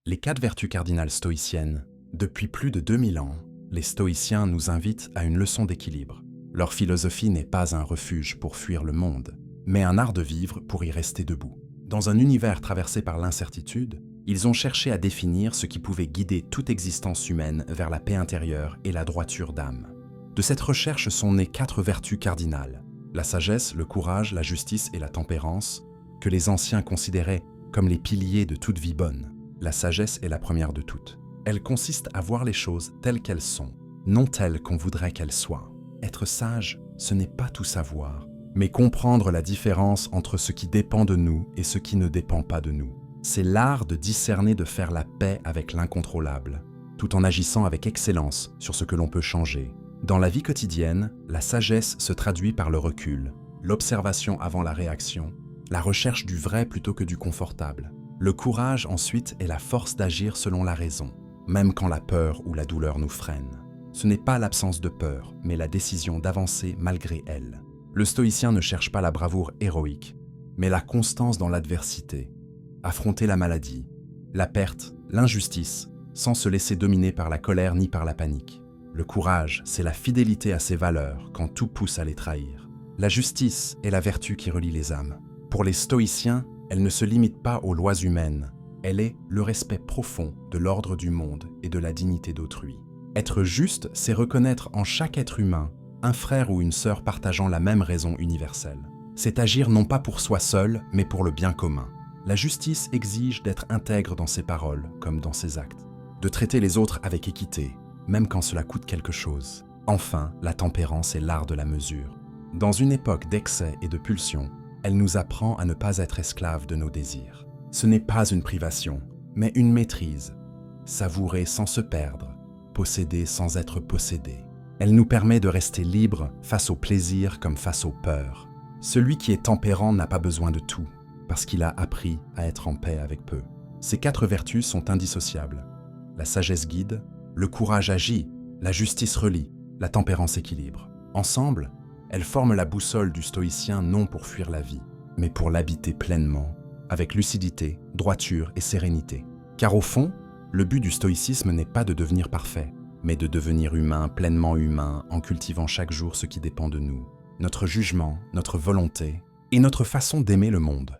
Les 4 vertus cardinales stoïciennes. Depuis plus de 2000 ans, les stoïciens nous invitent à une leçon d'équilibre. Leur philosophie n'est pas un refuge pour fuir le monde, mais un art de vivre pour y rester debout. Dans un univers traversé par l'incertitude, ils ont cherché à définir ce qui pouvait guider toute existence humaine vers la paix intérieure et la droiture d'âme. De cette recherche sont nées 4 vertus cardinales: la sagesse, le courage, la justice et la tempérance, que les anciens considéraient comme les piliers de toute vie bonne. La sagesse est la première de toutes. Elle consiste à voir les choses telles qu'elles sont, non telles qu'on voudrait qu'elles soient. Être sage, ce n'est pas tout savoir, mais comprendre la différence entre ce qui dépend de nous et ce qui ne dépend pas de nous. C'est l'art de discerner, de faire la paix avec l'incontrôlable, tout en agissant avec excellence sur ce que l'on peut changer. Dans la vie quotidienne, la sagesse se traduit par le recul, l'observation avant la réaction, la recherche du vrai plutôt que du confortable. Le courage ensuite est la force d'agir selon la raison, même quand la peur ou la douleur nous freine. Ce n'est pas l'absence de peur, mais la décision d'avancer malgré elle. Le stoïcien ne cherche pas la bravoure héroïque, mais la constance dans l'adversité. Affronter la maladie, la perte, l'injustice, sans se laisser dominer par la colère ni par la panique. Le courage, c'est la fidélité à ses valeurs quand tout pousse à les trahir. La justice est la vertu qui relie les âmes. Pour les stoïciens, elle ne se limite pas aux lois humaines, elle est le respect profond de l'ordre du monde et de la dignité d'autrui. Être juste, c'est reconnaître en chaque être humain un frère ou une sœur partageant la même raison universelle. C'est agir non pas pour soi seul, mais pour le bien commun. La justice exige d'être intègre dans ses paroles comme dans ses actes, de traiter les autres avec équité, même quand cela coûte quelque chose. Enfin, la tempérance est l'art de la mesure. Dans une époque d'excès et de pulsions, elle nous apprend à ne pas être esclaves de nos désirs. Ce n'est pas une privation, mais une maîtrise. Savourer sans se perdre, posséder sans être possédé. Elle nous permet de rester libres face au plaisir comme face aux peurs. Celui qui est tempérant n'a pas besoin de tout, parce qu'il a appris à être en paix avec peu. Ces 4 vertus sont indissociables. La sagesse guide, le courage agit, la justice relie, la tempérance équilibre. Ensemble, elles forment la boussole du stoïcien non pour fuir la vie, mais pour l'habiter pleinement, avec lucidité, droiture et sérénité. Car au fond, le but du stoïcisme n'est pas de devenir parfait, mais de devenir humain, pleinement humain, en cultivant chaque jour ce qui dépend de nous, notre jugement, notre volonté et notre façon d'aimer le monde.